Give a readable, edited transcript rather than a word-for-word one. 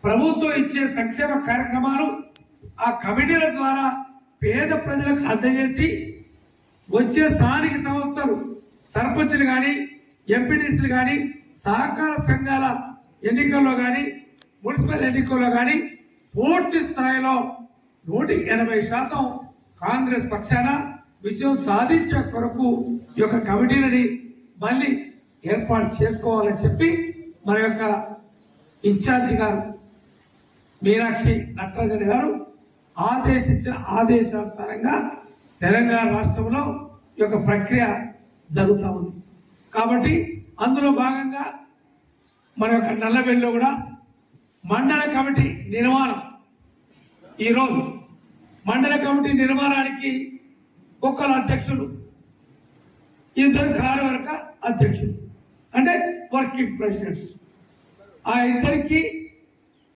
ప్రభుత్వం ఇచ్చే సంక్షేమ కార్యక్రమాలు ఆ కమిటీల ద్వారా పేద ప్రజలకు అందజేసి వచ్చే స్థానిక సంస్థలు సర్పంచులు కానీ ఎంపీటీసీలు కానీ సహకార సంఘాల ఎన్నికల్లో కానీ మున్సిపల్ ఎన్నికల్లో కానీ పూర్తి స్థాయిలో 180% కాంగ్రెస్ పక్షాన విజయం సాధించే కొరకు ఈ యొక్క కమిటీలని మళ్ళీ ఏర్పాటు చేసుకోవాలని చెప్పి మన యొక్క ఇన్ఛార్జి గారు మీనాక్షి నటరాజన్ గారు ఆదేశించిన ఆదేశానుసారంగా తెలంగాణ రాష్ట్రంలో ఈ యొక్క ప్రక్రియ జరుగుతూ ఉంది. కాబట్టి అందులో భాగంగా మన యొక్క నల్లబెల్లిలో కూడా మండల కమిటీ నిర్మాణం ఈరోజు మండల కమిటీ నిర్మాణానికి ఒక్కరు అధ్యక్షుడు, 2 కార్యవర్గ అధ్యక్షుడు అంటే వర్కింగ్ ప్రెసిడెంట్స్. ఆ ఇద్దరికి